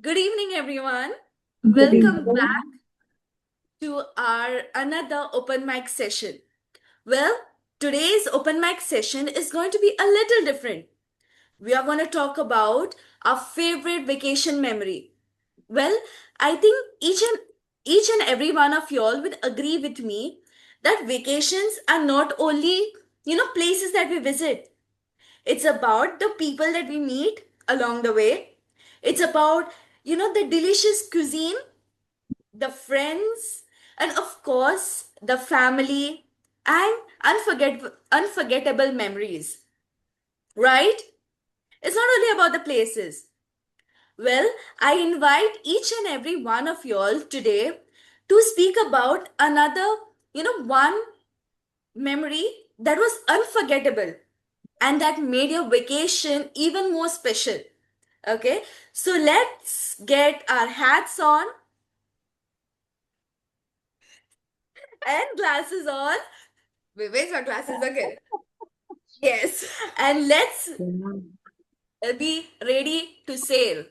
Good evening, everyone. Good Welcome evening. back to our another open mic session. Well, today's open mic session is going to be a little different. We are going to talk about our favorite vacation memory. Well, I think each and every one of y'all would agree with me that vacations are not only, places that we visit. It's about the people that we meet along the way. It's about, the delicious cuisine, the friends, and of course, the family and unforgettable memories. Right? It's not only about the places. Well, I invite each and every one of y'all today to speak about another, one memory that was unforgettable and that made your vacation even more special. Okay, so let's get our hats on and glasses on. Where's my glasses again? Yes, and let's be ready to sail.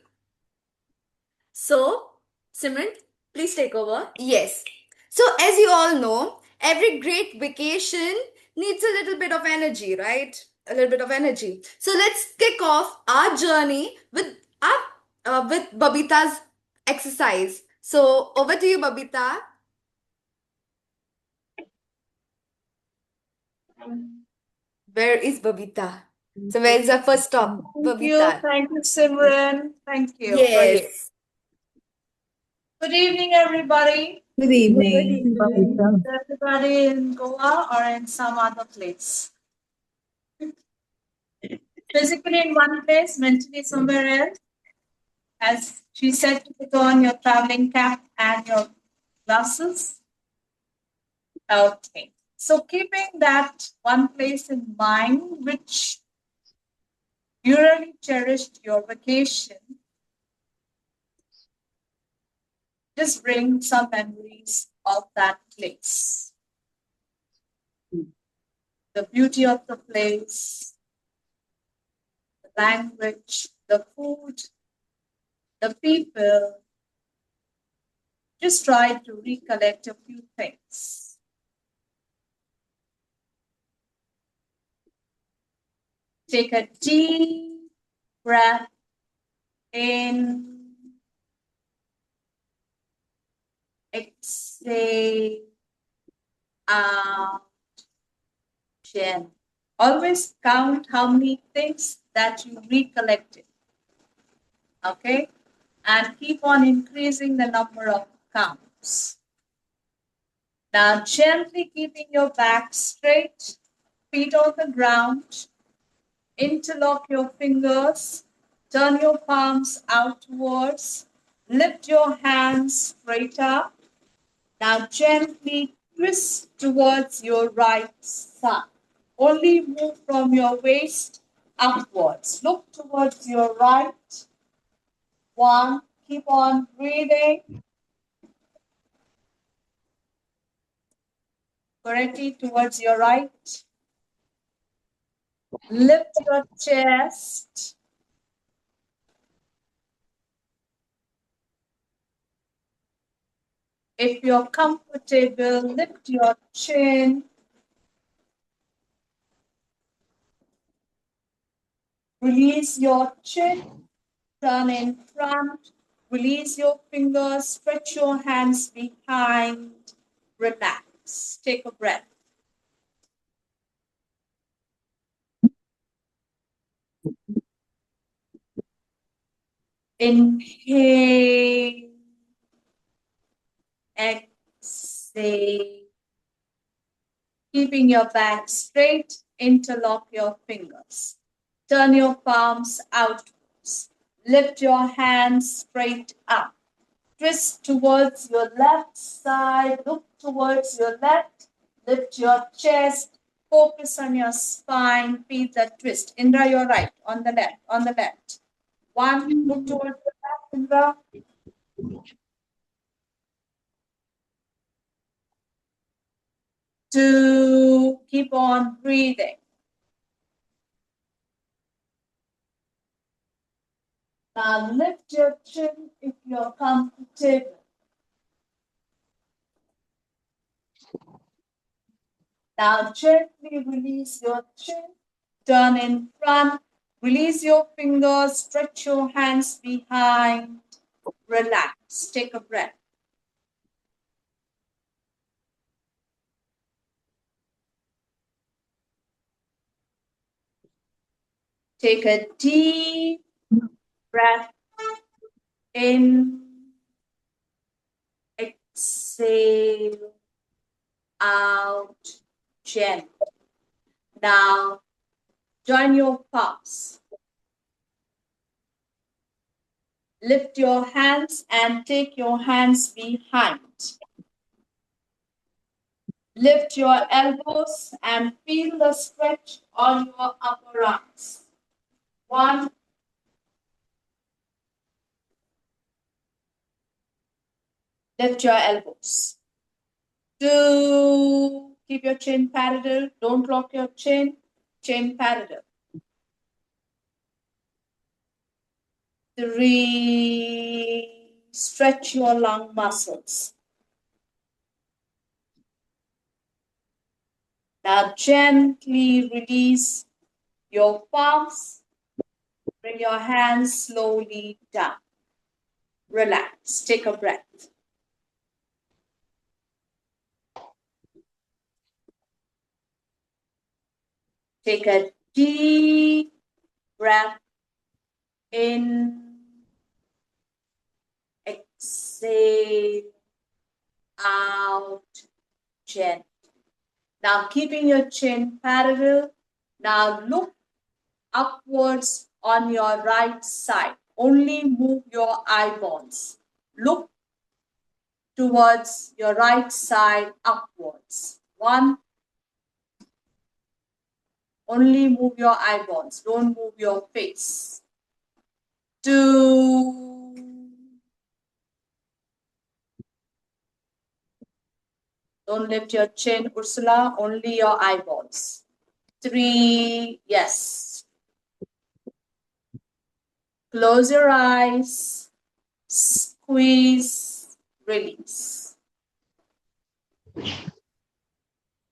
So, Simran, please take over. Yes. So, as you all know, every great vacation needs a little bit of energy, right? A little bit of energy. So, let's kick off our journey with Babita's exercise. So, over to you, Babita. Where is Babita? So, where is our first stop? Babita. Thank you, Simran. Thank you. Brilliant. Yes. Good evening, everybody. Good Good evening, evening. Babita. Everybody in Goa or in some other place. Physically in one place, mentally somewhere else. As she said, to put on your traveling cap and your glasses. Okay. So keeping that one place in mind, which you really cherished your vacation, just bring some memories of that place. The beauty of the place, the language, the food, the people. Just try to recollect a few things. Take a deep breath in, exhale out, gently. Always count how many things that you recollected. Okay? And keep on increasing the number of counts. Now, gently keeping your back straight, feet on the ground, interlock your fingers, turn your palms outwards, lift your hands straight up. Now, gently twist towards your right side. Only move from your waist upwards. Look towards your right. One, keep on breathing. Correctly towards your right. Lift your chest. If you're comfortable, lift your chin. Release your chin. Turn in front. Release your fingers. Stretch your hands behind. Relax. Take a breath. Inhale. Exhale. Keeping your back straight, interlock your fingers. Turn your palms outwards. Lift your hands straight up. Twist towards your left side. Look towards your left. Lift your chest. Focus on your spine. Feel the twist. Indra, your right. On the left. On the left. One. Look towards the left, Indra. Two. Keep on breathing. Now lift your chin if you're comfortable. Now gently release your chin. Turn in front. Release your fingers. Stretch your hands behind. Relax. Take a breath. Take a deep breath in. Exhale out. Gently. Now join your palms. Lift your hands and take your hands behind. Lift your elbows and feel the stretch on your upper arms. One, lift your elbows. Two, keep your chin parallel. Don't lock your chin. Chin parallel. Three, stretch your lung muscles. Now gently release your palms. Bring your hands slowly down. Relax. Take a breath. Take a deep breath in. Exhale out. Gently. Now keeping your chin parallel. Now look upwards on your right side. Only move your eyeballs. Look towards your right side upwards. One, only move your eyeballs. Don't move your face. Two, don't lift your chin, Ursula, only your eyeballs. Three, yes. Close your eyes. Squeeze, release.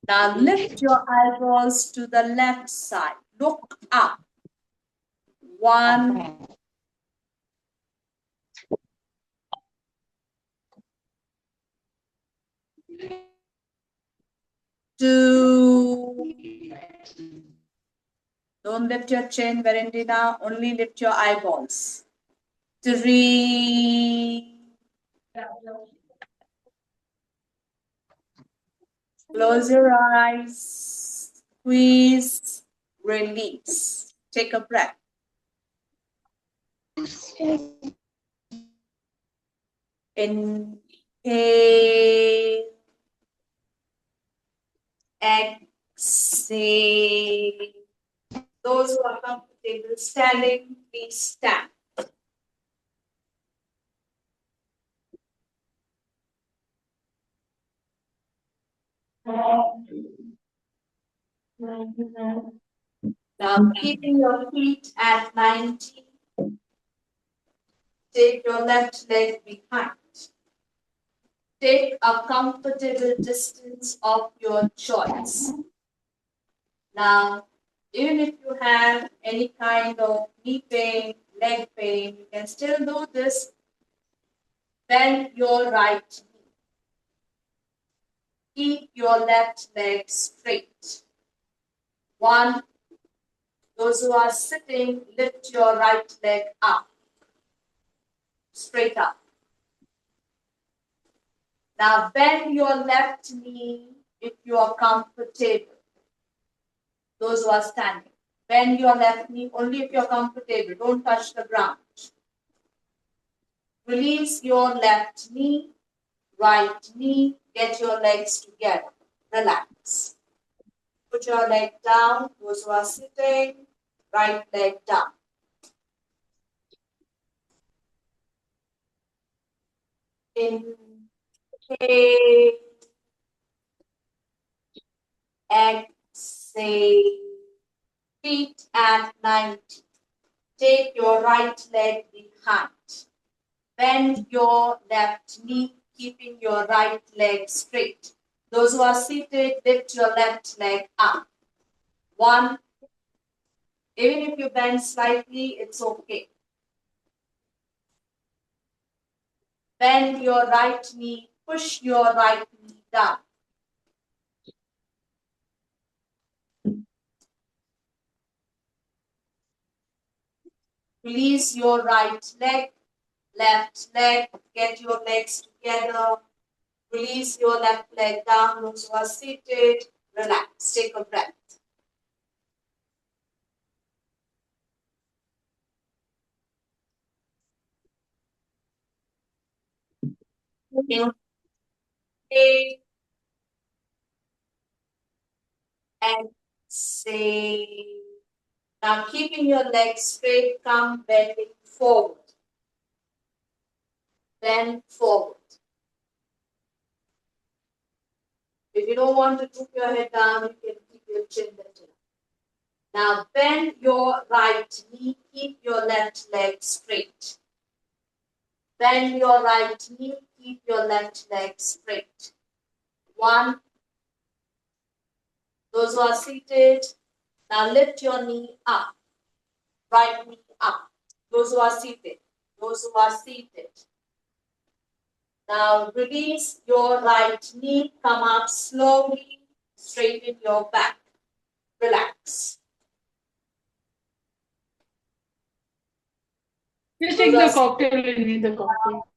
Now lift your eyeballs to the left side. Look up. One, two. Don't lift your chin, Verendina. Only lift your eyeballs. Three. Close your eyes. Squeeze. Release. Take a breath. Inhale. Exhale. Those who are comfortable standing, please stand. Now, keeping your feet at 90, take your left leg behind. Take a comfortable distance of your choice. Now, even if you have any kind of knee pain, leg pain, you can still do this. Bend your right knee. Keep your left leg straight. One, those who are sitting, lift your right leg up, straight up. Now bend your left knee if you are comfortable. Those who are standing, bend your left knee only if you're comfortable. Don't touch the ground. Release your left knee, right knee. Get your legs together. Relax. Put your leg down. Those who are sitting, right leg down. Inhale. Exhale. Feet at 90. Take your right leg behind. Bend your left knee, keeping your right leg straight. Those who are seated, lift your left leg up. 1. Even if you bend slightly, it's okay. Bend your right knee, push your right knee down. Release your right leg, left leg, get your legs together. Release your left leg down. Those who are seated, relax. Take a breath. Inhale, exhale. Now keeping your legs straight, come bending forward. Bend forward. If you don't want to keep your head down, you can keep your chin better. Now bend your right knee, keep your left leg straight. Bend your right knee, keep your left leg straight. 1. Those who are seated, now lift your knee up. Right knee up. Those who are seated. Those who are seated. Now release your right knee, come up slowly, straighten your back. Relax. Just take the cocktail and need the cocktail.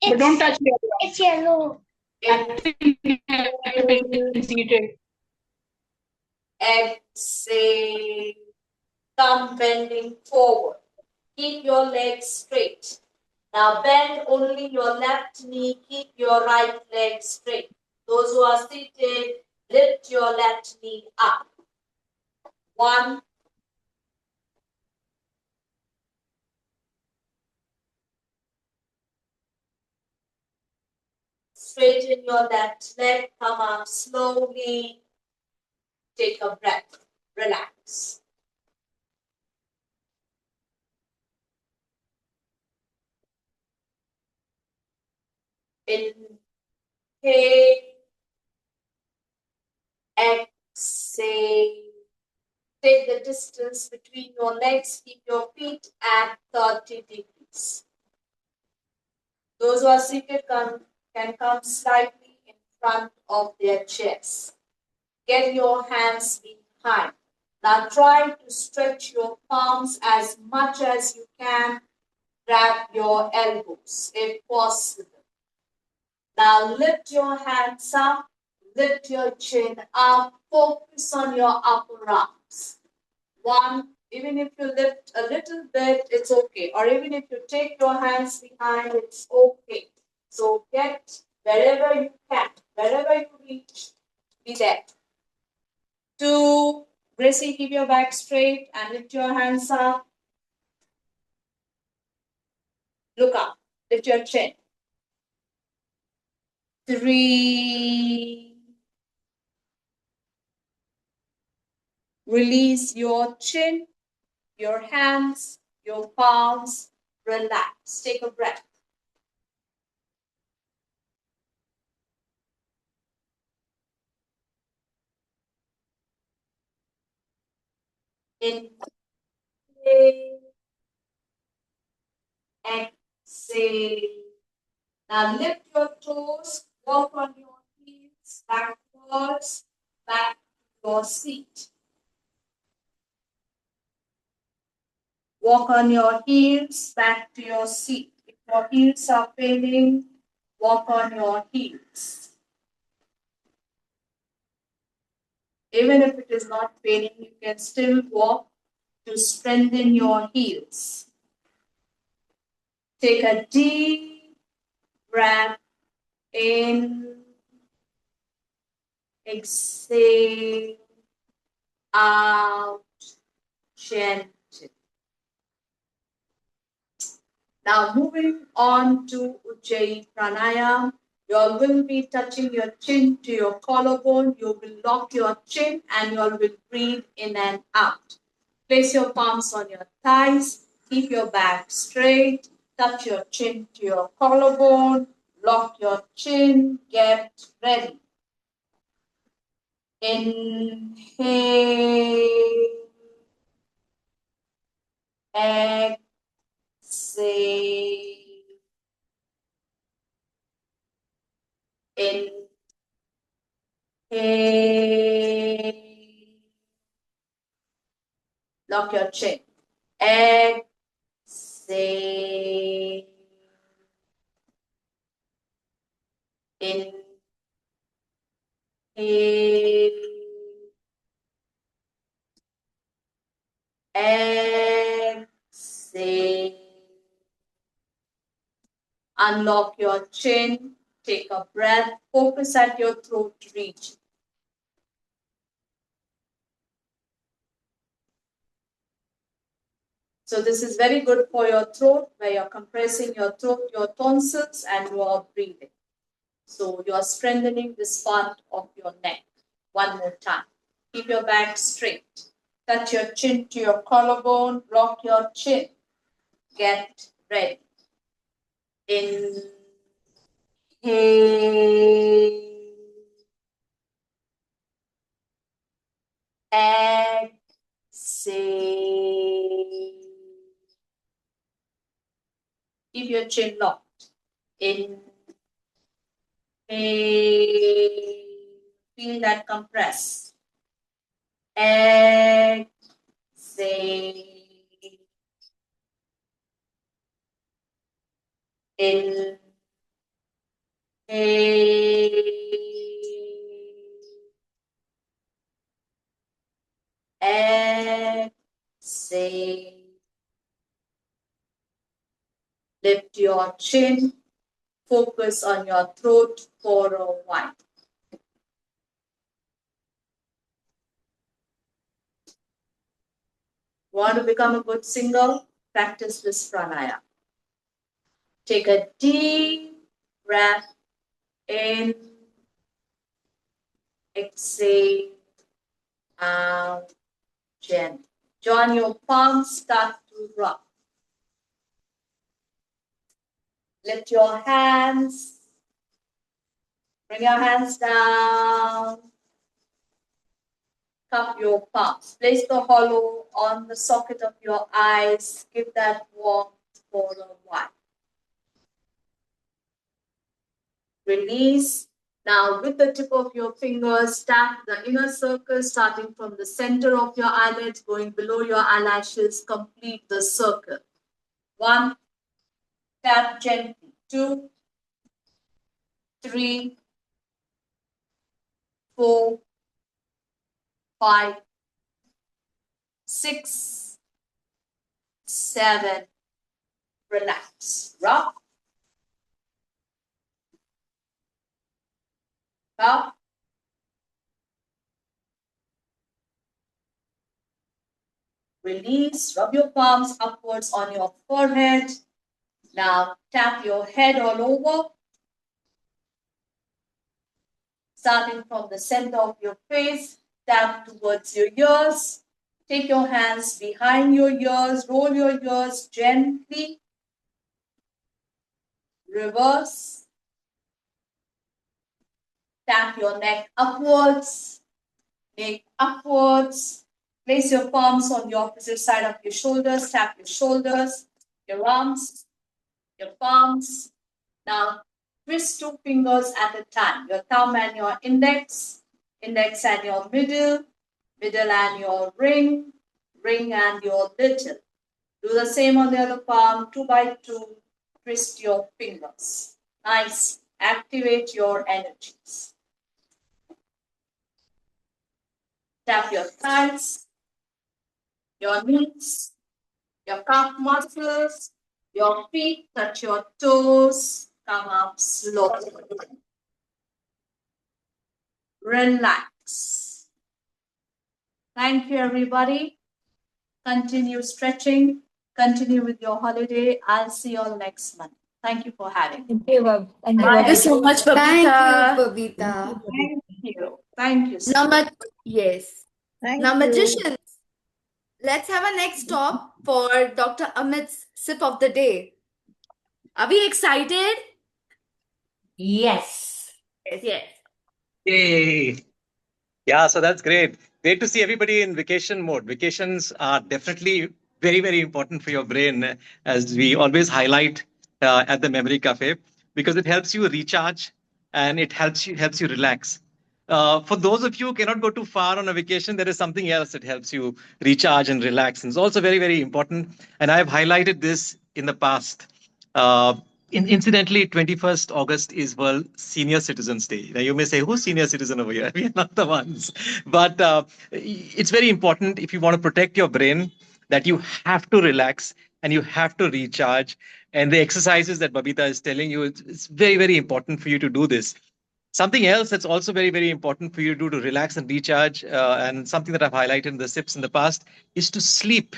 But don't touch the other one. It's yellow. Seated. Exhale. Come bending forward. Keep your legs straight. Now bend only your left knee. Keep your right leg straight. Those who are seated, lift your left knee up. 1. Straighten your left leg. Come up slowly. Take a breath. Relax. Inhale. Exhale. Take the distance between your legs. Keep your feet at 30 degrees. Those who are seated can come slightly in front of their chairs. Get your hands behind. Now try to stretch your palms as much as you can. Grab your elbows if possible. Now lift your hands up. Lift your chin up. Focus on your upper arms. 1. Even if you lift a little bit, it's okay. Or even if you take your hands behind, it's okay. So get wherever you can, wherever you reach, be there. 2. Gracie, keep your back straight and lift your hands up. Look up. Lift your chin. 3. Release your chin, your hands, your palms. Relax. Take a breath. Inhale. Exhale. Now lift your toes, walk on your heels, backwards, back to your seat. Walk on your heels, back to your seat. If your heels are failing, walk on your heels. Even if it is not failing, you can still walk to strengthen your heels. Take a deep breath in, exhale, out, gently. Now moving on to Ujjayi Pranayama, you all will be touching your chin to your collarbone. You will lock your chin and you all will breathe in and out. Place your palms on your thighs. Keep your back straight. Touch your chin to your collarbone. Lock your chin. Get ready. Inhale. Exhale. Inhale. Lock your chin. Exhale. Inhale. Exhale. Unlock your chin. Take a breath. Focus at your throat region. So this is very good for your throat, where you're compressing your throat, your tonsils, and you are breathing. So you are strengthening this part of your neck. One more time. Keep your back straight. Touch your chin to your collarbone. Lock your chin. Get ready. Inhale. Exhale. Keep your chin locked. Inhale. Feel that compress. Exhale. Inhale. Exhale. Lift your chin. Focus on your throat for a while. Want to become a good singer? Practice this pranayama. Take a deep breath in. Exhale out gently. Join your palms, start to rock. Lift your hands. Bring your hands down. Cup your palms. Place the hollow on the socket of your eyes. Give that warmth for a while. Release. Now, with the tip of your fingers, tap the inner circle starting from the center of your eyelids, going below your eyelashes. Complete the circle. 1. Tap gently. 2, 3, 4, 5, 6, 7. Relax. Rock. Up. Release. Rub your palms upwards on your forehead. Now tap your head all over. Starting from the center of your face, tap towards your ears. Take your hands behind your ears. Roll your ears gently. Reverse. Tap your neck upwards. Neck upwards. Place your palms on the opposite side of your shoulders. Tap your shoulders, your arms, your palms. Now, twist 2 fingers at a time. Your thumb and your index, index and your middle, middle and your ring, ring and your little. Do the same on the other palm, 2 by 2. Twist your fingers. Nice. Activate your energies. Tap your thighs, your knees, your calf muscles, your feet, touch your toes, come up slowly. Relax. Thank you, everybody. Continue stretching. Continue with your holiday. I'll see you all next month. Thank you for having me. Thank you, Bob. Thank you, Thank you Babita. so much, Thank you, Babita. Babita. Thank you. Thank you. Now, yes. Thank Now, you. magicians, Let's have a next stop for Dr. Amit's sip of the day. Are we excited? Yes. Yes, yes. Yay! Yeah, so that's great. Great to see everybody in vacation mode. Vacations are definitely very, very important for your brain, as we always highlight at the Memory Cafe, because it helps you recharge and it helps you relax. For those of you who cannot go too far on a vacation, there is something else that helps you recharge and relax, and it's also very, very important. And I've highlighted this in the past. Uh, Incidentally, 21st August is World Senior Citizens Day. Now, you may say, who's senior citizen over here? We are not the ones. But it's very important if you want to protect your brain that you have to relax and you have to recharge. And the exercises that Babita is telling you, it's very, very important for you to do this. Something else that's also very, very important for you to do to relax and recharge, and something that I've highlighted in the SIPs in the past, is to sleep.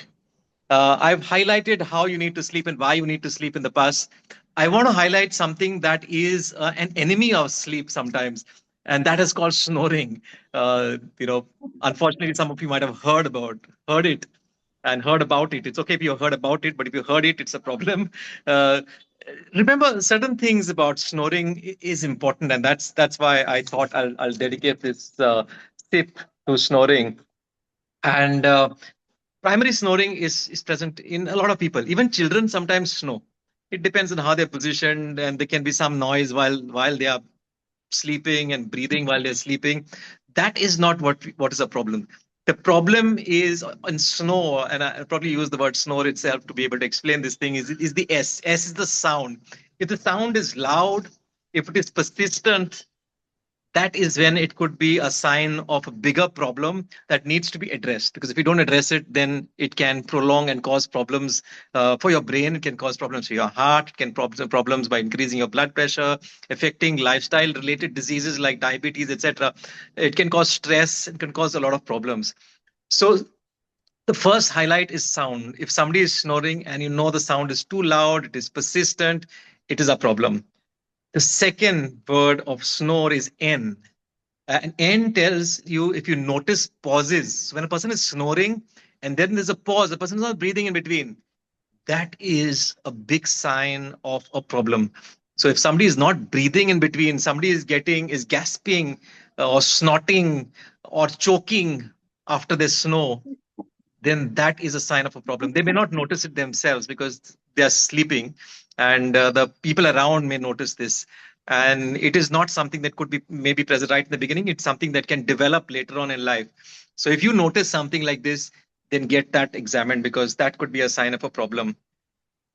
I've highlighted how you need to sleep and why you need to sleep in the past. I want to highlight something that is an enemy of sleep sometimes, and that is called snoring. Unfortunately, some of you might have heard it, and heard about it. It's okay if you heard about it, but if you heard it, it's a problem. Uh, Remember, certain things about snoring is important, and that's why I thought I'll dedicate this tip to snoring. And primary snoring is present in a lot of people. Even children sometimes snore. It depends on how they're positioned, and there can be some noise while they are sleeping and breathing while they're sleeping. That is not what is a problem. The problem is in snore, and I probably use the word snore itself to be able to explain this thing. Is the S? S is the sound. If the sound is loud, if it is persistent, that is when it could be a sign of a bigger problem that needs to be addressed. Because if you don't address it, then it can prolong and cause problems for your brain. It can cause problems for your heart. It can cause problems by increasing your blood pressure, affecting lifestyle related diseases like diabetes, etc. It can cause stress. It can cause a lot of problems. So the first highlight is sound. If somebody is snoring and you know the sound is too loud, it is persistent, it is a problem. The second word of snore is N. And N tells you, if you notice pauses. When a person is snoring and then there's a pause, the person is not breathing in between. That is a big sign of a problem. So if somebody is not breathing in between, somebody is gasping or snorting or choking after they snore, then that is a sign of a problem. They may not notice it themselves because they are sleeping, and the people around may notice this. And it is not something that could be maybe present right in the beginning. It's something that can develop later on in life. So if you notice something like this, then get that examined, because that could be a sign of a problem.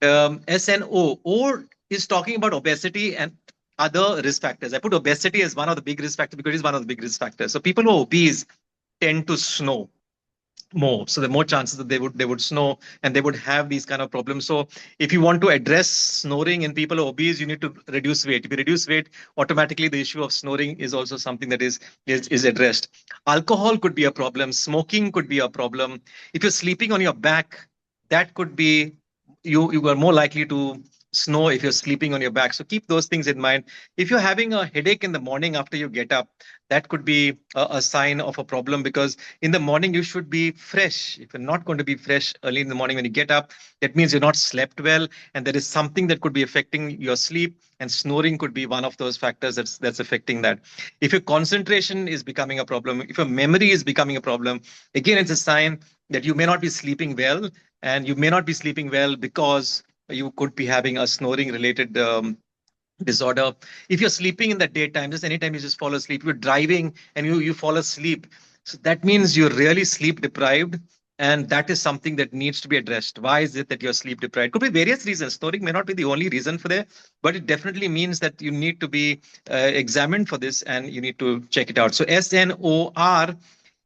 SNO, or is talking about obesity and other risk factors. I put obesity as one of the big risk factors because it is one of the big risk factors. So people who are obese tend to snore more, so the more chances that they would snore and they would have these kind of problems. So if you want to address snoring in people who are obese, you need to reduce weight. If you reduce weight, automatically the issue of snoring is also something that is addressed. Alcohol could be a problem. Smoking could be a problem. If you're sleeping on your back, that could be, you are more likely to snore if you're sleeping on your back. So keep those things in mind. If you're having a headache in the morning after you get up, that could be a sign of a problem, because in the morning you should be fresh. If you're not going to be fresh early in the morning when you get up, that means you're not slept well, and there is something that could be affecting your sleep, and snoring could be one of those factors that's affecting that. If your concentration is becoming a problem, if your memory is becoming a problem, again, it's a sign that you may not be sleeping well, and you may not be sleeping well because you could be having a snoring related disorder. If you're sleeping in the daytime, just anytime you just fall asleep, you're driving and you fall asleep, so that means you're really sleep deprived, and that is something that needs to be addressed. Why is it that you're sleep deprived? Could be various reasons. Snoring may not be the only reason for that, but it definitely means that you need to be examined for this, and you need to check it out. So SNOR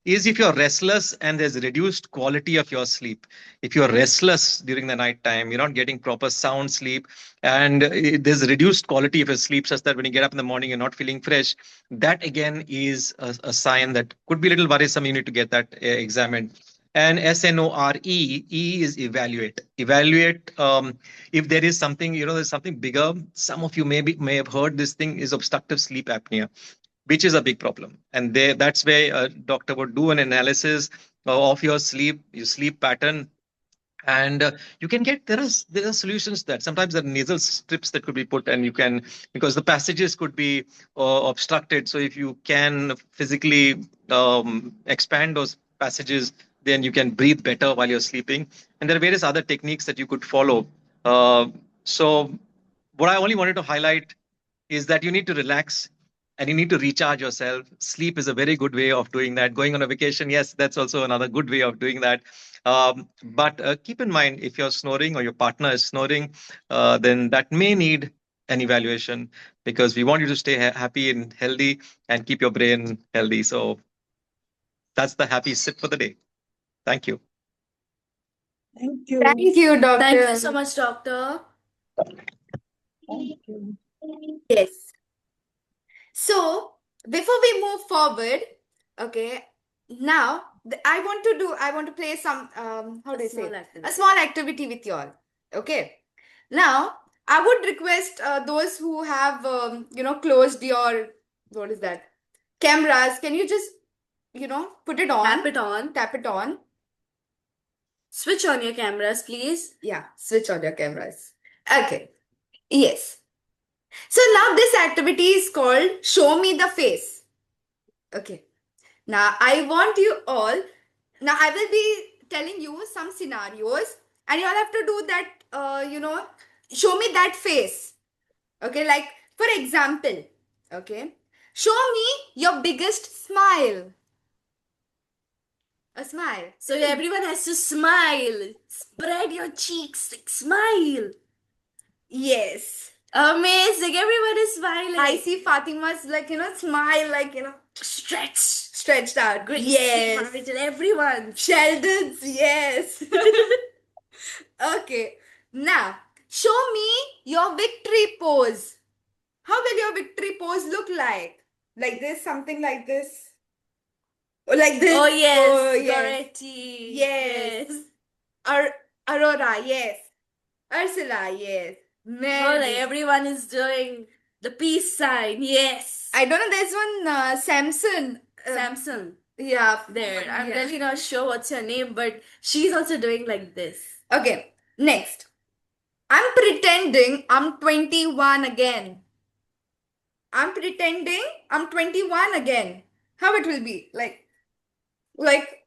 is if you're restless and there's reduced quality of your sleep. If you're restless during the night time, you're not getting proper sound sleep, and there's reduced quality of your sleep, such that when you get up in the morning, you're not feeling fresh. That again is a sign that could be a little worrisome. You need to get that examined. And SNORE, E is evaluate. Evaluate if there is something, there's something bigger. Some of you may have heard this thing is obstructive sleep apnea, which is a big problem. And that's where a doctor would do an analysis of your sleep pattern. And you can get there are solutions that sometimes there are nasal strips that could be put, and you can, because the passages could be obstructed, so if you can physically expand those passages, then you can breathe better while you're sleeping. And there are various other techniques that you could follow. So what I only wanted to highlight is that you need to relax and you need to recharge yourself. Sleep is a very good way of doing that. Going on a vacation, yes, that's also another good way of doing that. But keep in mind, if you're snoring or your partner is snoring, then that may need an evaluation, because we want you to stay happy and healthy and keep your brain healthy. So that's the happy sip for the day. Thank you. Thank you. Thank you, doctor. Thank you so much, doctor. Thank you. Yes. So, before we move forward, okay, now I want to play some, how do I say? A small activity with you all. Okay. Now, I would request those who have, closed your, what is that? Cameras. Can you just, put it on? Tap it on. Tap it on. Switch on your cameras, please. Yeah, switch on your cameras. Okay. Yes. So now this activity is called Show Me the Face. Okay. Now I want you all, now I will be telling you some scenarios and you all have to do that, show me that face. Okay, like for example, okay, show me your biggest smile. A smile. So everyone has to smile. Spread your cheeks, like smile. Yes. Amazing. Everyone is smiling. I see Fatima's smile, stretched out. Great. Yes. Maridel, everyone. Sheldon's, yes. Okay. Now, show me your victory pose. How will your victory pose look like? Like this, something like this. Or like this. Oh, yes. Oh, yes. Goretti. Yes. Aurora, yes. Ursula, yes. Oh, like everyone is doing the peace sign, yes. I don't know, there's one Samson. Samson. Yeah. There. I'm really not sure what's her name, but she's also doing like this. Okay, next. I'm pretending I'm 21 again. I'm pretending I'm 21 again. How it will be? Like like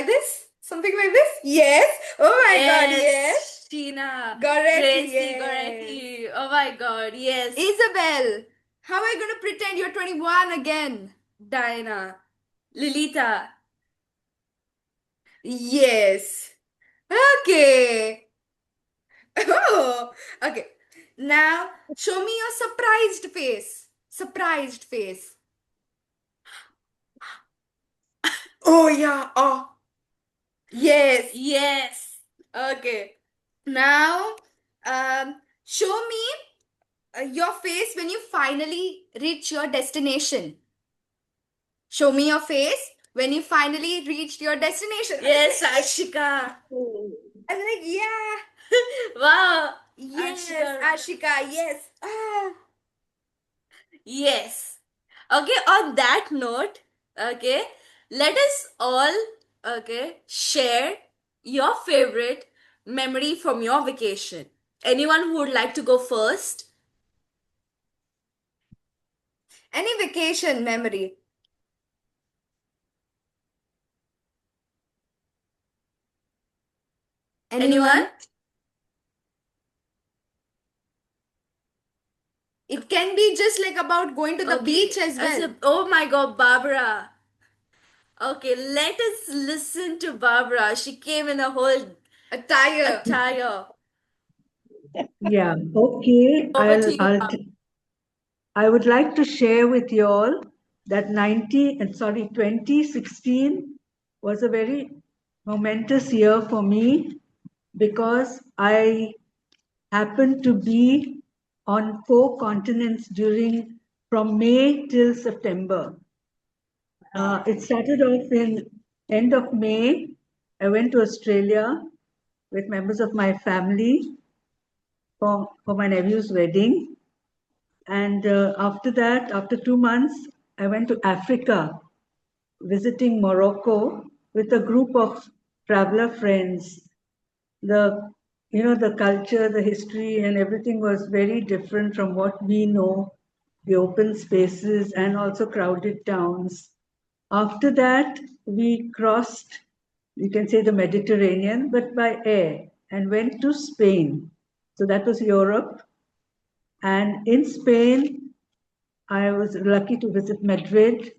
this? Something like this? Yes. Oh my god, yes. Sheena. Goretti, Gracie, yes. Goretti. Oh my god, yes. Isabel. How are you gonna pretend you're 21 again? Diana. Lilita. Yes. Okay. Oh, okay. Now, show me your surprised face. Surprised face. Oh, yeah. Oh, yes. Yes. Okay. Now, show me your face when you finally reach your destination. Show me your face when you finally reached your destination. Yes, Ashika. I'm like, yeah. Wow. Yes, Ashika, yes. Ah. Yes. Okay, on that note, okay, let us all, okay, share your favorite memory from your vacation. Anyone who would like to go first? Any vacation memory? Anyone? It can be just like about going to the beach as well. Oh my god, Barbara. Okay, let us listen to Barbara. She came in a whole attire. Yeah, okay. Over to you, Barbara. I would like to share with you all that 2016 was a very momentous year for me because I happened to be on 4 continents from May till September. It started off in end of May. I went to Australia with members of my family for my nephew's wedding. And after that, after 2 months, I went to Africa, visiting Morocco with a group of traveler friends. The culture, the history, and everything was very different from what we know, the open spaces and also crowded towns. After that, we crossed, you can say, the Mediterranean, but by air, and went to Spain. So that was Europe. And in Spain, I was lucky to visit Madrid.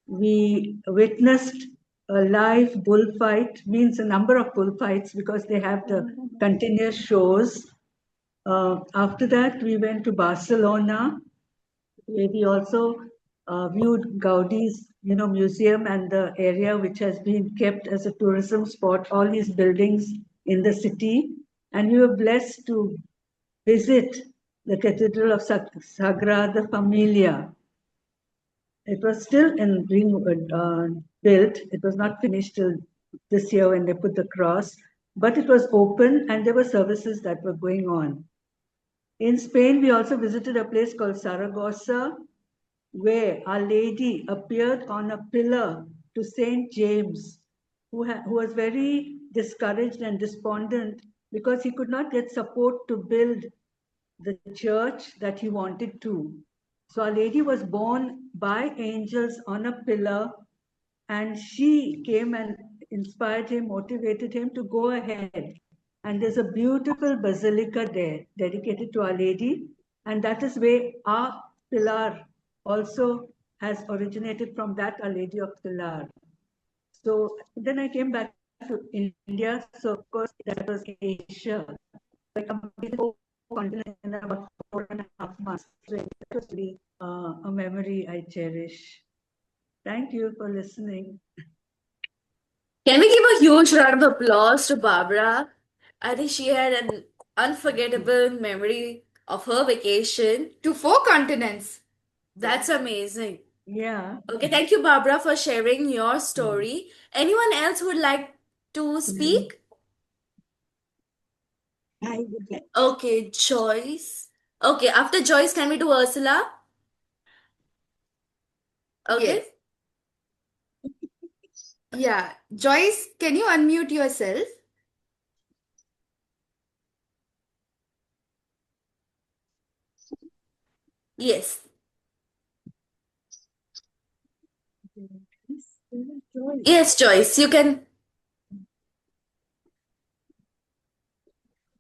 We witnessed a live bullfight, means a number of bullfights because they have the continuous shows. After that, we went to Barcelona, where we also viewed Gaudi's, museum and the area which has been kept as a tourism spot, all these buildings in the city. And we were blessed to visit the Cathedral of Sagrada Familia. It was still being built. It was not finished till this year when they put the cross, but it was open and there were services that were going on. In Spain, we also visited a place called Saragossa, where Our Lady appeared on a pillar to Saint James, who was very discouraged and despondent because he could not get support to build the church that he wanted to. So Our Lady was born by angels on a pillar, and she came and inspired him, motivated him to go ahead. And there's a beautiful basilica there dedicated to Our Lady, and that is where our Pilar also has originated from, that Our Lady of Pilar. So then I came back to India. So of course that was Asia. I completed the whole continent in about 4.5 months. So that was really a memory I cherish. Thank you for listening. Can we give a huge round of applause to Barbara? I think she had an unforgettable memory of her vacation to 4 continents. That's amazing. Yeah. Okay, thank you, Barbara, for sharing your story. Anyone else would like to speak? I would like. Okay, Joyce. Okay, after Joyce, can we do Ursula? Okay. Yeah. Joyce, can you unmute yourself? Yes. Yes, Joyce, you can.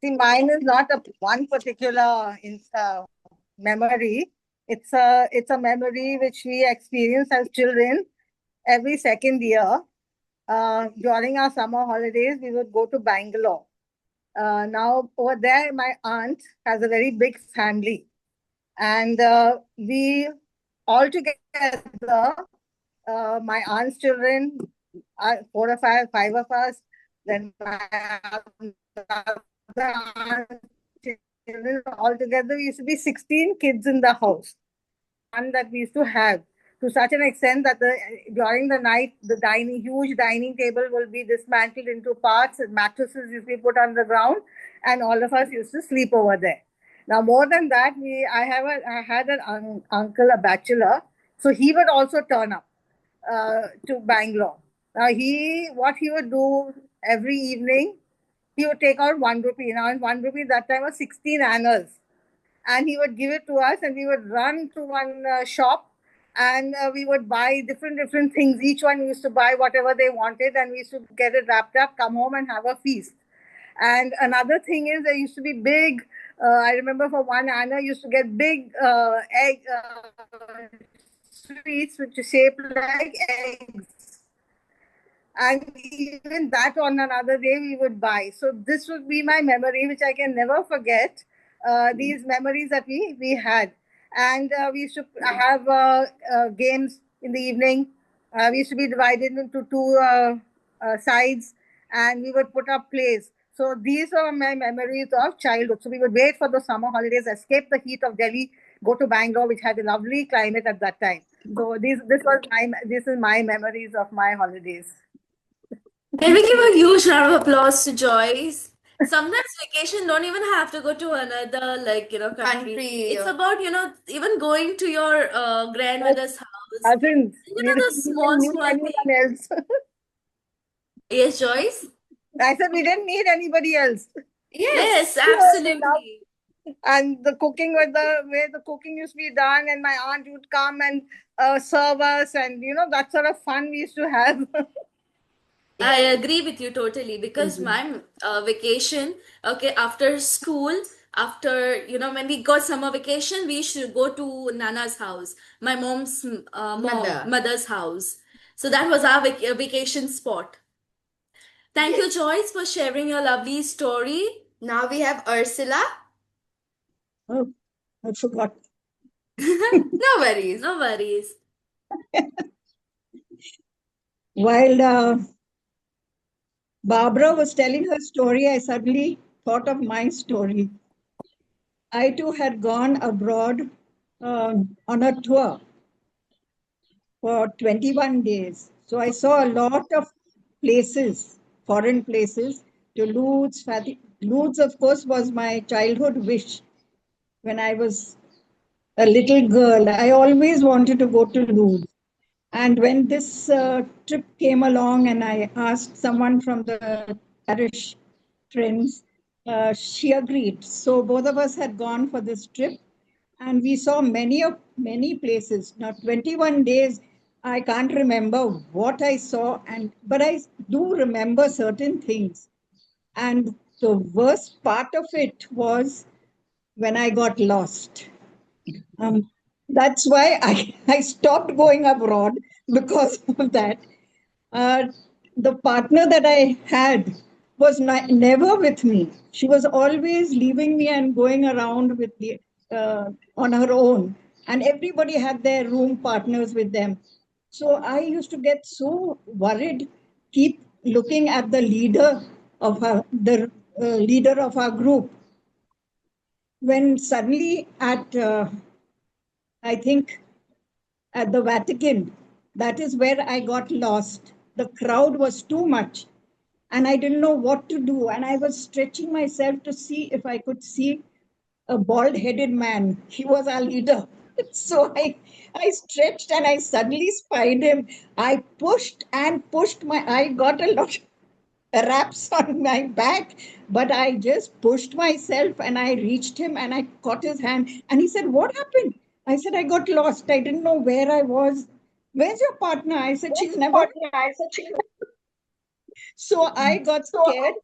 See, mine is not a one particular memory. It's a memory which we experience as children every second year. During our summer holidays, we would go to Bangalore. Now over there, my aunt has a very big family, and we all together, my aunt's children, four or five of us, then my other aunt's children, altogether we used to be 16 kids in the house. Fun that we used to have, to such an extent that during the night, the huge dining table will be dismantled into parts, and mattresses used to be put on the ground, and all of us used to sleep over there. Now, more than that, I had an uncle, a bachelor, so he would also turn up to Bangalore. Now, what he would do every evening, he would take out 1 rupee. Now, in 1 rupee that time was 16 annas, and he would give it to us, and we would run to one shop, and we would buy different things. Each one used to buy whatever they wanted, and we used to get it wrapped up, come home and have a feast. And another thing is, there used to be big, I remember for one anna used to get big egg sweets which are shaped like eggs, and even that on another day we would buy. So this would be my memory, which I can never forget. These memories that we had, and we used to have games in the evening. We used to be divided into two sides, and we would put up plays. So these are my memories of childhood. So we would wait for the summer holidays, escape the heat of Delhi, go to Bangalore, which had a lovely climate at that time. So this is my memories of my holidays. Can we give a huge round of applause to Joyce? Sometimes vacation don't even have to go to another, country. It's about, even going to your grandmother's house. Cousins, You know, the we small, didn't knew small anyone things. else. Yes, Joyce? I said we didn't need anybody else. Yes, We loved, absolutely. and the cooking was the way the cooking used to be done, and my aunt would come and serve us, and that sort of fun we used to have. I agree with you totally because my vacation, okay, after school, after, when we got summer vacation, we should go to Nana's house, my mom's mother's house. So that was our vacation spot. Thank you, Joyce, for sharing your lovely story. Now we have Ursula. Oh, I forgot. No worries, no worries. While Barbara was telling her story, I suddenly thought of my story. I too had gone abroad on a tour for 21 days. So I saw a lot of places, foreign places, to Lourdes. Lourdes, of course, was my childhood wish. When I was a little girl, I always wanted to go to Lourdes. And when this trip came along, and I asked someone from the parish friends, she agreed. So both of us had gone for this trip, and we saw many places. Now, 21 days, I can't remember what I saw, but I do remember certain things. And the worst part of it was when I got lost. Um, that's why I stopped going abroad because of that. Uh, the partner that I had was never with me. She was always leaving me and going around on her own. And everybody had their room partners with them. So I used to get so worried, keep looking at the leader of our group. When suddenly I think at the Vatican. That is where I got lost. The crowd was too much, and I didn't know what to do. And I was stretching myself to see if I could see a bald headed man. He was our leader. So I stretched and I suddenly spied him. I pushed and pushed I got a lot raps on my back, but I just pushed myself and I reached him and I caught his hand. And he said, "What happened?" I said, "I got lost. I didn't know where I was." "Where's your partner?" I said, "She's never." So I got scared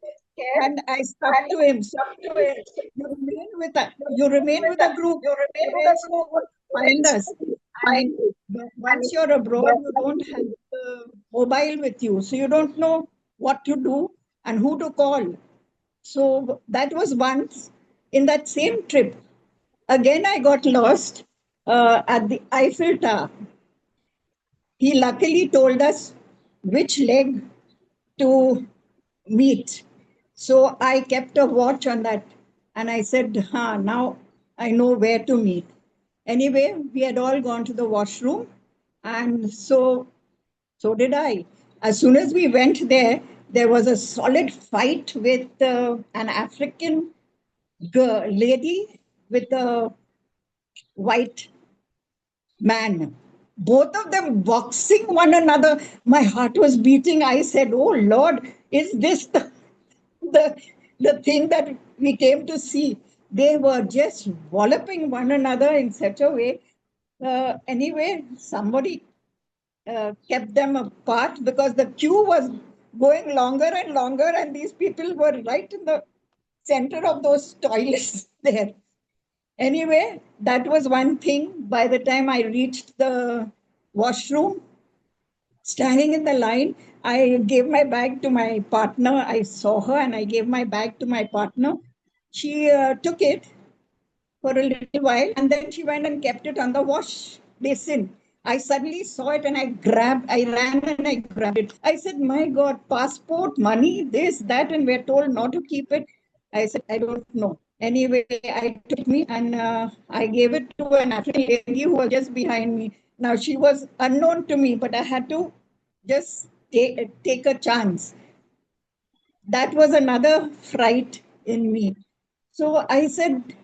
and I stuck to him. So you remain with a group, or else you won't find us. And once you're abroad, you don't have the mobile with you, so you don't know what to do and who to call. So that was once in that same trip. Again, I got lost at the Eiffel Tower. He luckily told us which leg to meet. So I kept a watch on that and I said, now I know where to meet. Anyway, we had all gone to the washroom, and so did I. As soon as we went there, there was a solid fight with an African lady with a white man. Both of them boxing one another. My heart was beating. I said, "Oh Lord, is this the, the thing that we came to see?" They were just walloping one another in such a way. Anyway, somebody kept them apart because the queue was going longer and longer, and these people were right in the center of those toilets there. Anyway, that was one thing. By the time I reached the washroom, standing in the line, I gave my bag to my partner. I saw her and I gave my bag to my partner. She took it for a little while and then she went and kept it on the wash basin. I suddenly saw it and I ran and I grabbed it. I said, "My God, passport, money, this, that," and we're told not to keep it. I said, "I don't know." Anyway, I took me and I gave it to an African lady who was just behind me. Now, she was unknown to me, but I had to just take a chance. That was another fright in me. So I said,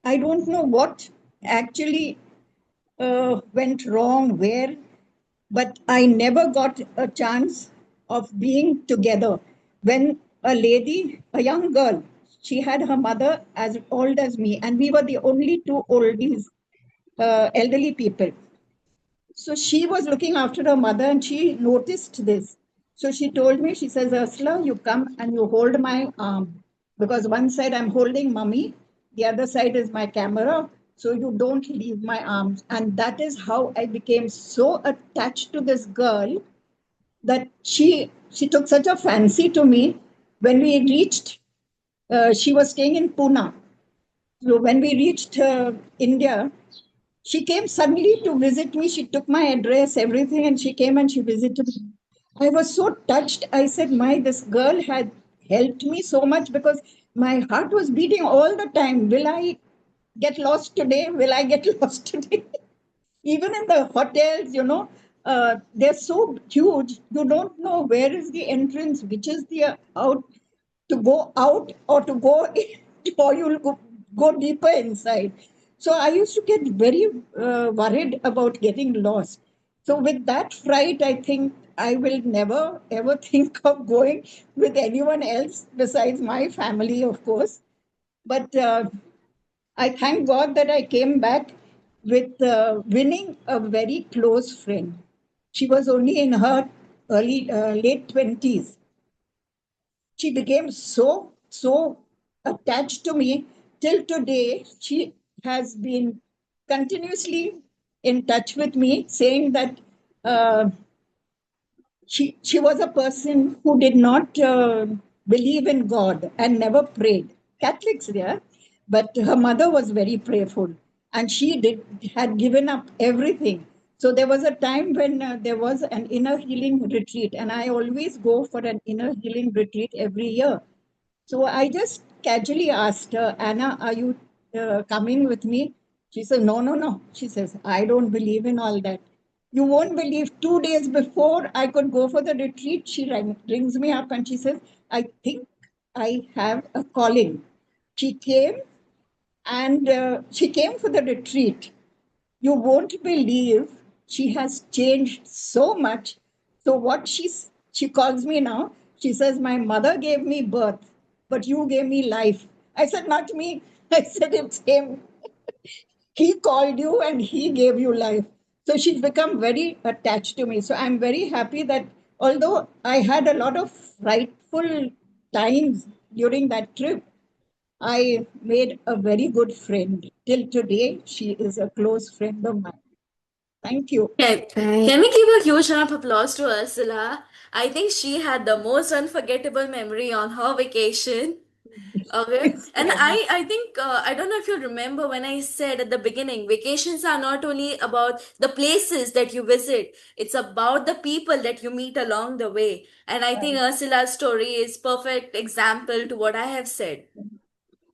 "I don't know what actually went wrong where, but I never got a chance of being together. When a lady, a young girl, she had her mother as old as me, and we were the only two oldies, elderly people. So she was looking after her mother and she noticed this. So she told me, she says, Ursula, you come and you hold my arm. Because one side I'm holding mummy, the other side is my camera. So you don't leave my arms. And that is how I became so attached to this girl that she took such a fancy to me. When we reached, she was staying in Pune. So when we reached India, she came suddenly to visit me. She took my address, everything, and she came and she visited me. I was so touched. I said, my, this girl had helped me so much because my heart was beating all the time. Will I get lost today? Will I get lost today? Even in the hotels, they're so huge. You don't know where is the entrance, which is the out to go out or to go in, or you'll go deeper inside. So I used to get very worried about getting lost. So with that fright, I think I will never ever think of going with anyone else besides my family, of course. But I thank God that I came back with winning a very close friend. She was only in her late 20s. She became so attached to me till today. She has been continuously in touch with me, saying that uh, she was a person who did not believe in God and never prayed. Catholics, yeah, but her mother was very prayerful, and she did had given up everything. So there was a time when there was an inner healing retreat, and I always go for an inner healing retreat every year. So I just casually asked her, Anna, are you coming with me? She said, no, no, no. She says, I don't believe in all that. You won't believe 2 days before I could go for the retreat, she rings me up and she says, I think I have a calling. She came and she came for the retreat. You won't believe she has changed so much. So what she calls me now, she says, my mother gave me birth, but you gave me life. I said, not me. I said, it's him. He called you and he gave you life. So she's become very attached to me. So I'm very happy that although I had a lot of frightful times during that trip, I made a very good friend. Till today, she is a close friend of mine. Thank you. Can we give a huge round of applause to Ursula? I think she had the most unforgettable memory on her vacation. Okay, Yes. and I think I don't know if you remember when I said at the beginning, vacations are not only about the places that you visit; it's about the people that you meet along the way. And I think Right. Ursula's story is perfect example to what I have said.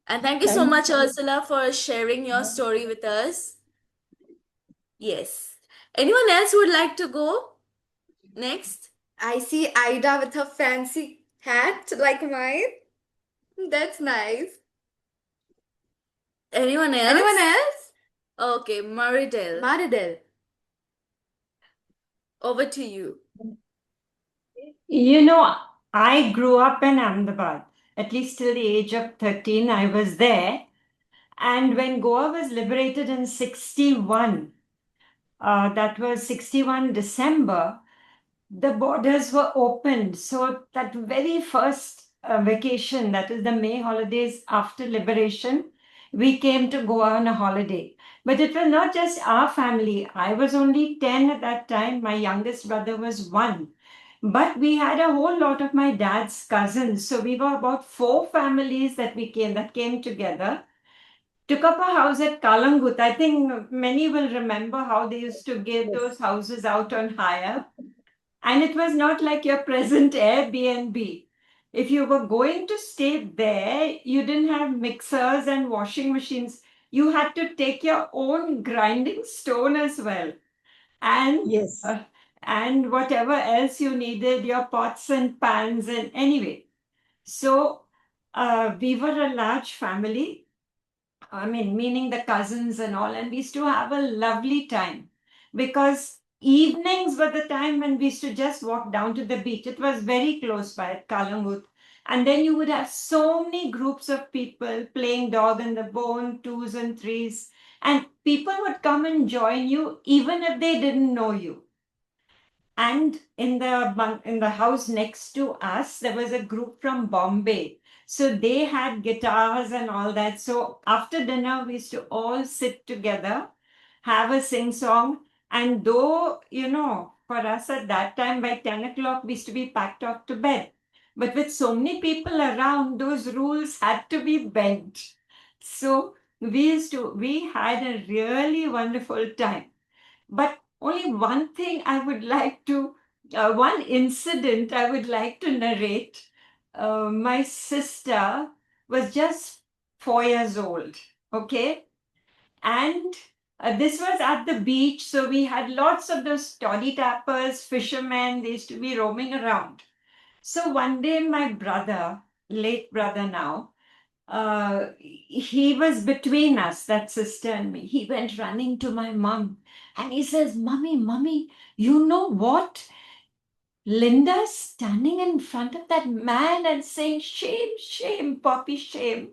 And thank you so Thank much, you. Ursula, for sharing your story with us. Yes. Anyone else would like to go next? I see Ida with her fancy hat like mine. That's nice. Anyone else? Anyone else? Okay, Maridel. Maridel, over to you. You know, I grew up in Ahmedabad. At least till the age of 13, I was there. And when Goa was liberated in 61, that was 61 December, the borders were opened. So that very first vacation, that is the May holidays after liberation, we came to Goa on a holiday. But it was not just our family. I was only 10 at that time. My youngest brother was 1. But we had a whole lot of my dad's cousins. So we were about 4 families that came together. Took up a house at Kalangut. I think many will remember how they used to give Yes. those houses out on hire. And it was not like your present Airbnb. If you were going to stay there, you didn't have mixers and washing machines. You had to take your own grinding stone as well. And Yes. and whatever else you needed, your pots and pans, and anyway. So we were a large family. I mean, meaning the cousins and all, and we used to have a lovely time because evenings were the time when we used to just walk down to the beach. It was very close by at Kalangut. And then you would have so many groups of people playing dog and the bone, twos and threes. And people would come and join you even if they didn't know you. And in the house next to us, there was a group from Bombay. So they had guitars and all that. So after dinner, we used to all sit together, have a sing song. And though, for us at that time, by 10 o'clock, we used to be packed off to bed. But with so many people around, those rules had to be bent. So we had a really wonderful time. But only one thing I would like to, one incident I would like to narrate. My sister was just 4 years old, okay? And this was at the beach, so we had lots of those toddy tappers, fishermen, they used to be roaming around. So one day, my brother, late brother now, he was between us, that sister and me. He went running to my mom and he says, Mummy, you know what? Linda's standing in front of that man and saying, shame, Poppy, shame.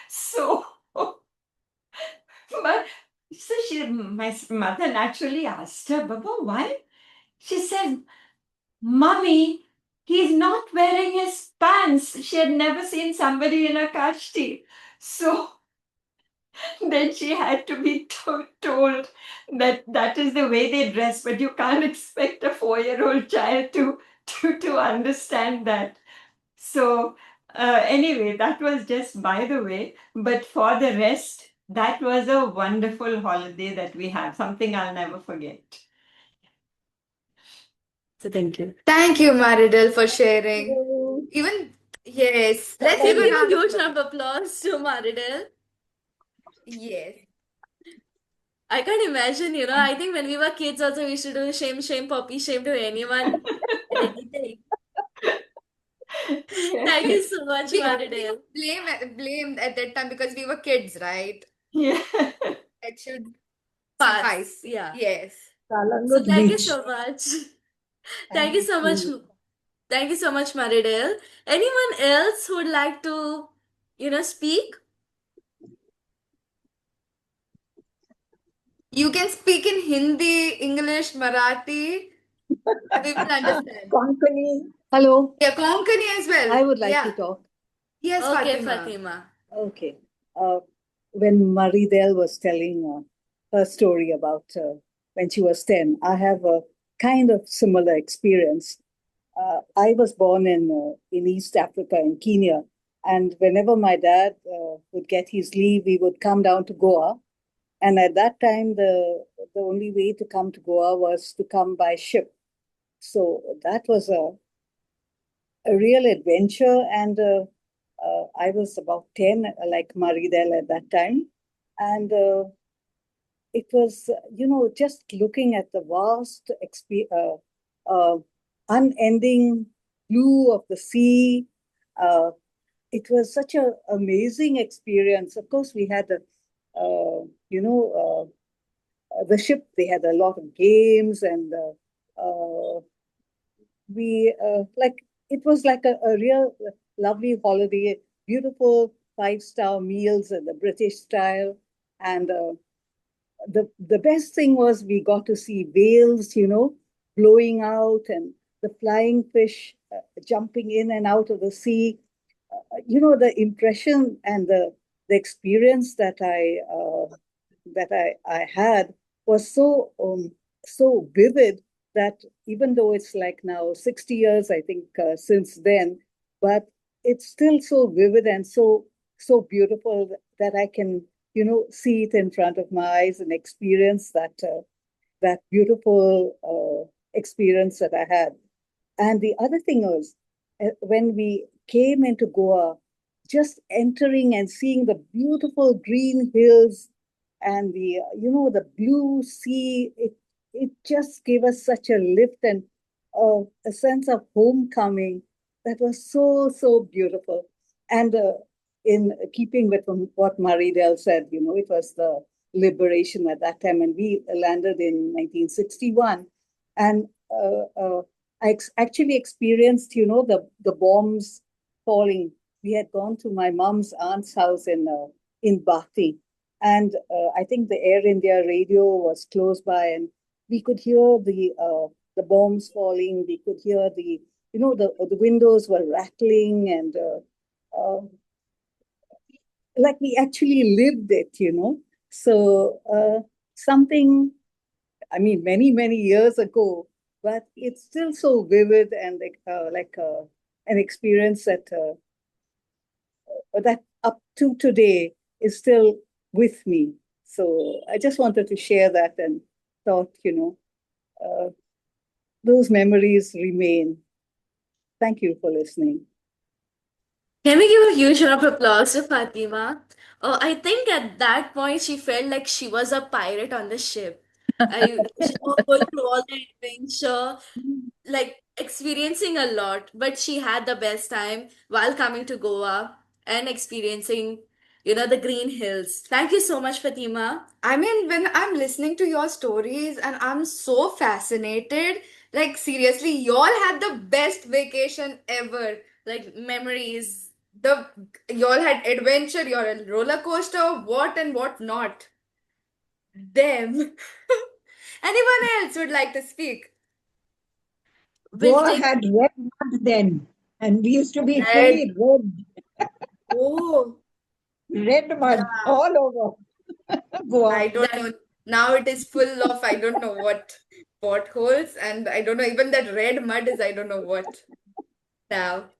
So, my mother naturally asked her, Baba, why? She said, Mummy, he's not wearing his pants. She had never seen somebody in a kashti. So then she had to be told that that is the way they dress, but you can't expect a 4-year-old child to understand that. So anyway, that was just by the way. But for the rest, that was a wonderful holiday that we had, something I'll never forget. So thank you. Thank you, Maridel, for sharing. Even yes, let's give a huge round of applause to Maridel. Yes. I can't imagine, I think when we were kids also we used to do shame, Poppy, shame to anyone and anything. Thank you so much, Maridel. Blamed at that time because we were kids, right? Yeah. It should Pass. suffice. Yeah. Yes. So Kalangut thank you Beach. so much. Thank you so much. Thank you so much, Maridel. Anyone else who would like to, speak? You can speak in Hindi, English, Marathi. We will understand. Konkani. Hello, Yeah, Konkani as well. I would like to Yeah. talk. Yes, Okay, Fatima. Fatima. Okay. When Maridel was telling her story about when she was 10, I have a kind of similar experience. I was born in East Africa, in Kenya. And whenever my dad would get his leave, we would come down to Goa. And at that time, the only way to come to Goa was to come by ship. So that was a real adventure. And I was about 10, like Maridel at that time. And it was, just looking at the vast, unending blue of the sea. It was such an amazing experience. Of course, we had the ship. They had a lot of games, and we it was like a real lovely holiday, beautiful 5-star meals in the British style. And the best thing was we got to see whales, blowing out, and the flying fish jumping in and out of the sea. The impression and the experience that I had was so vivid that even though it's like now 60 years, I think, since then, but it's still so vivid and so beautiful that I can, see it in front of my eyes and experience that beautiful experience that I had. And the other thing was, when we came into Goa, just entering and seeing the beautiful green hills and the blue sea, it just gave us such a lift and a sense of homecoming that was so beautiful. And in keeping with what Maridel said, it was liberation at that time, and we landed in 1961. And actually experienced, the bombs falling. We had gone to my mom's aunt's house in Bhakti, and I think the Air India radio was close by, and we could hear the bombs falling. We could hear the windows were rattling, and like we actually lived it. So something, I mean, many, many years ago, but it's still so vivid and like an experience that up to today is still with me. So I just wanted to share that and thought, those memories remain. Thank you for listening. Can we give a huge round of applause to Fatima? Oh, I think at that point she felt like she was a pirate on the ship. She was going through all the adventure, like experiencing a lot, but she had the best time while coming to Goa and experiencing, the green hills. Thank you so much, Fatima. I mean, when I'm listening to your stories and I'm so fascinated, like seriously, y'all had the best vacation ever. Like memories. Y'all had adventure, you're a roller coaster, what and what not. Them. Anyone else would like to speak? We'll Goa take had red mud then, and we used to be red. fully red, Oh, red mud yeah. all over Goa. I don't know. Now it is full of I don't know what potholes, and I don't know even that red mud is I don't know what now.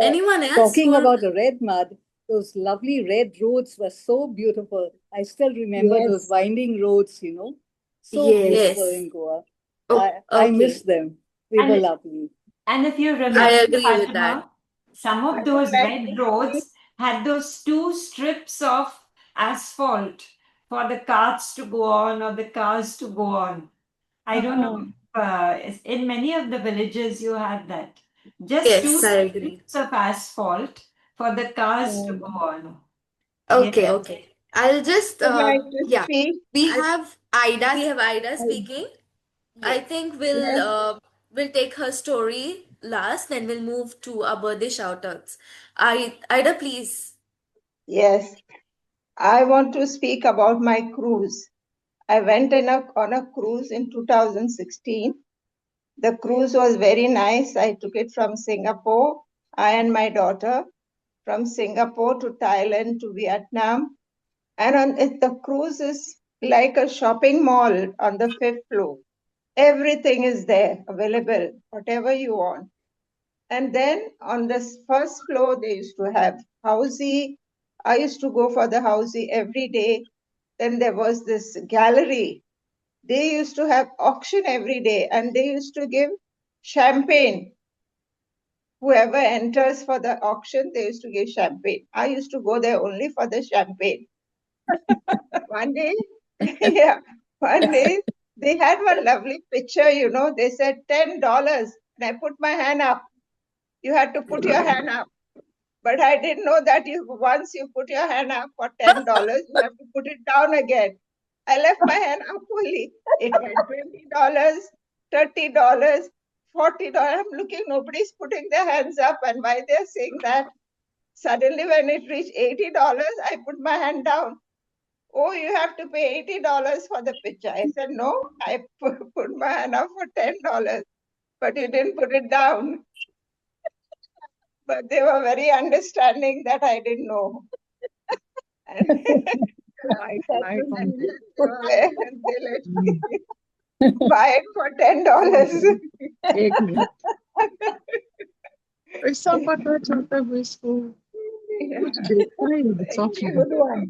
Anyone else Talking for about the red mud, those lovely red roads were so beautiful. I still remember those Yes. winding roads, so Yes. beautiful in Goa. Oh, I miss Okay. them. They were And lovely. and if you I remember, agree with that. Fatima, some of those red roads had those two strips of asphalt for the carts to go on or the cars to go on. I don't know. In many of the villages, you had that. Just two Yes, I agree. strips of asphalt for the cars to go on. okay. Yeah. Okay. I'll just Would like to yeah. speak. We I have Ida. we have Ida speaking. I Yes. think Yes, we'll take her story last, then we'll move to our birthday shoutouts. Ida, please. yes. I want to speak about my cruise. I went on a cruise in 2016. The cruise was very nice. I took it from Singapore, I and my daughter, from Singapore to Thailand to Vietnam. And the cruise is like a shopping mall on the fifth floor. Everything is there available, whatever you want. And then on this first floor, they used to have housey. I used to go for the housey every day. Then there was this gallery. They used to have auction every day, and they used to give champagne. Whoever enters for the auction, they used to give champagne. I used to go there only for the champagne. One day, yeah, one day they had one lovely picture, they said $10. And I put my hand up. You had to put your hand up. But I didn't know that once you put your hand up for $10, you have to put it down again. I left my hand up fully. It went $20, $30, $40. I'm looking, nobody's putting their hands up. And why they're saying that? Suddenly, when it reached $80, I put my hand down. Oh, you have to pay $80 for the picture. I said, no, I put my hand up for $10, but you didn't put it down. But they were very understanding that I didn't know. And they let me buy it for $10. एक minute ऐसा पता चलता है इसको कुछ देखता है soft Good one.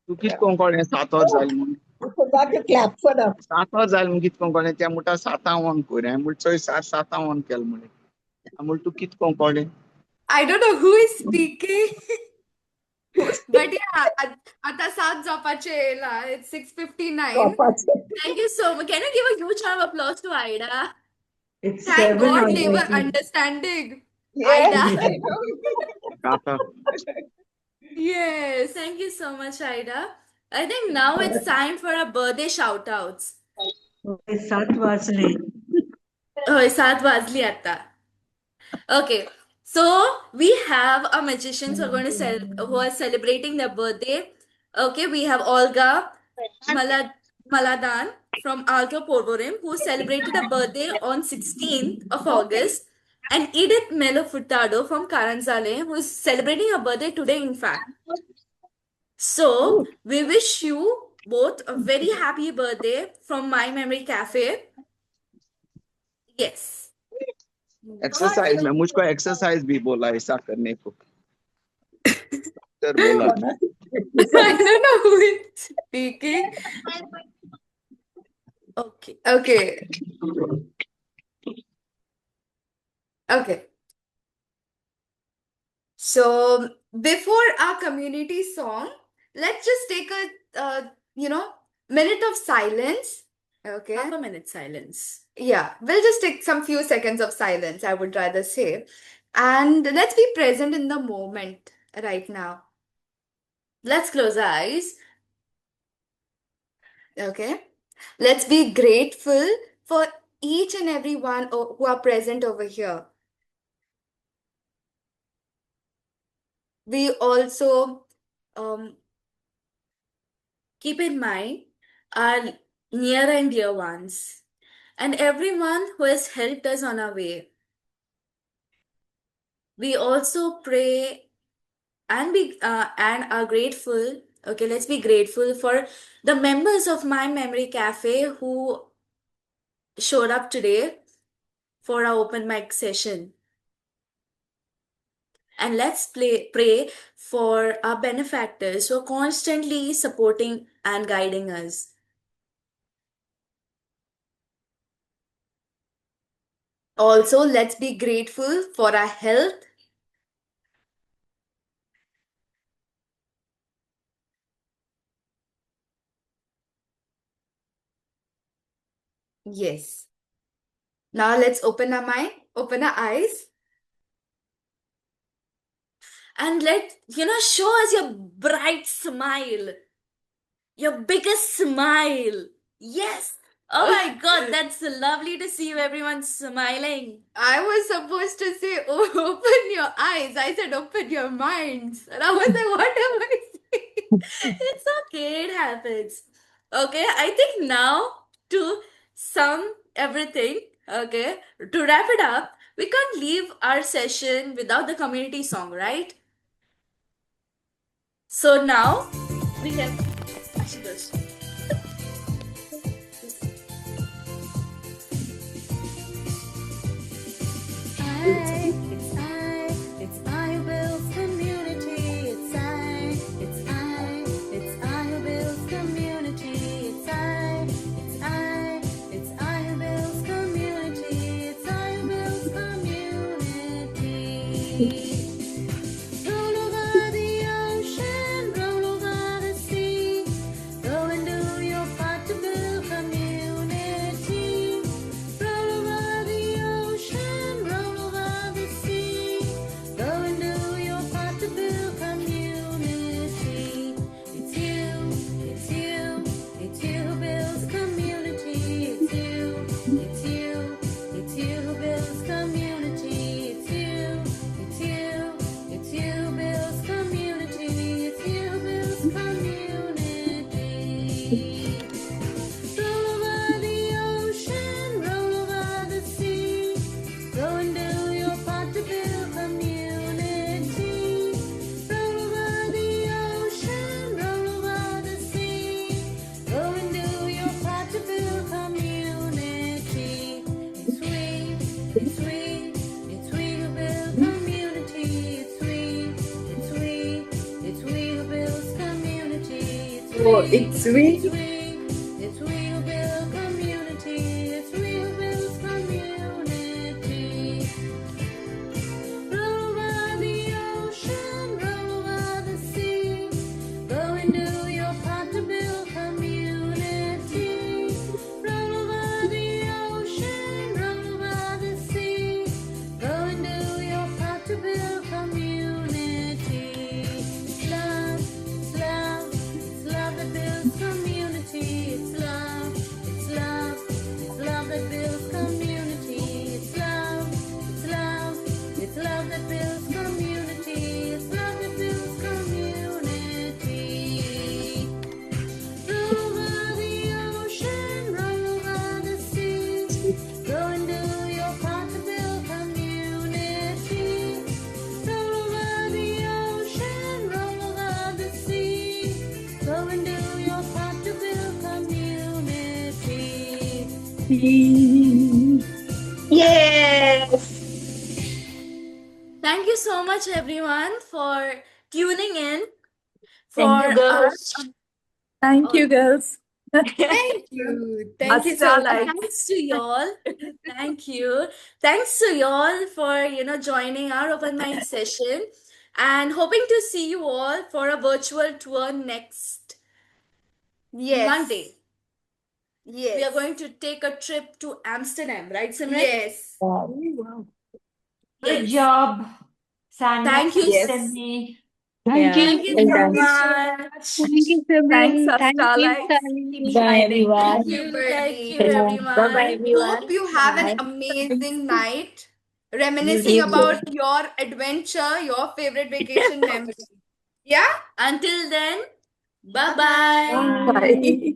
तू कितकोन कोण 7 जाल म्हूण You forgot to clap for them. 7 जाल म्हूण कितकोन कोण त्या मुटा 57 कोर हांवें म्हूण चोय 57 केल म्हूण हांवें म्हूण तू कितकोन कोण I don't know who is speaking. But yeah, आता 7 जावपाचे येयला. It's 6:59. Thank you so much. Can you give a huge round of applause to Ida? It's Thank 7 God they were already. understanding. Yes, Ida. I know. काका Yes, thank you so much, Aida. I think now it's time for our birthday shoutouts. सात वाजले. Oh, 7 वाजली आता. Okay, so we have our magicians who are going to who are celebrating their birthday. Okay, we have Olga Maladan from Alto Porvorim who celebrated a birthday on 16th of August, and Edith Melo Furtado from Karanzale who is celebrating her birthday today, in fact. So we wish you both a very happy birthday from My Memory Cafe. Yes. Exercise में मुझको exercise भी बोला ऐसा करने को doctor बोला I don't know who is speaking. Okay. Okay. Okay. So before our community song, let's just take a minute of silence. Okay. Half a minute silence. Yeah, we'll just take some few seconds of silence, I would rather say. And let's be present in the moment right now. Let's close our eyes. Okay. Let's be grateful for each and every one who are present over here. We also keep in mind our near and dear ones and everyone who has helped us on our way. We also pray and are grateful. Okay, let's be grateful for the members of My Memory Cafe who showed up today for our open mic session. And let's pray for our benefactors who are constantly supporting and guiding us. also let's be grateful for our health. Yes. Now let's open our mind, open our eyes. And show us your bright smile. Your biggest smile. Yes. Oh my God, that's lovely to see you everyone smiling. I was supposed to say, oh, open your eyes. I said, open your minds. And I was like, what am I saying? It's okay, it happens. Okay, I think now to sum everything, okay, to wrap it up, we can't leave our session without the community song, right? So now we can actually this. It's I who builds community. It's I who builds community. It's I who builds community. It's I who builds community. Roll over the ocean, roll over the sea. Go and do your part to build community. Roll over the ocean, roll over the sea. Go and do your part to build community. It's you who builds community. It's you who builds community. It's you who builds community. It's you who builds community. Roll over the ocean, roll over the sea. Go and do your part to build community. Roll over the ocean, roll over the sea. Go and do your part to build community. It's we who build community. It's we who builds community. It's we. It's we who build community. It's we who builds community. Roll over the ocean, roll over the sea. Go and do your part to build community. Roll over the ocean, roll over the sea. Go and do your part to build community. Love. Yes. Thank you so much, everyone, for tuning in Thank for you, our. girls. Thank you, girls. Thank you. Thank you so much. Thanks to y'all. Thank you. Thanks to y'all for joining our open mic session, and hoping to see you all for a virtual tour next Yes. Monday. Yes. We are going to take a trip to Amsterdam, right, Simran? Yes. Wow. Good Yes. job, Sanya, Thank you. Yes. Cindy. Thank you. Thank you Well so done. much. Thank you, Thanks, Simran. Thank you, Starlights. Keep Sunny. shining. Bye, Thank everyone. you. Thank Bernie. you, Bye, bye, everyone. everyone. Hope you have an Bye. amazing night. Reminiscing You too. about your adventure, your favorite vacation memory. Yeah? Until then, bye-bye. Bye. Bye.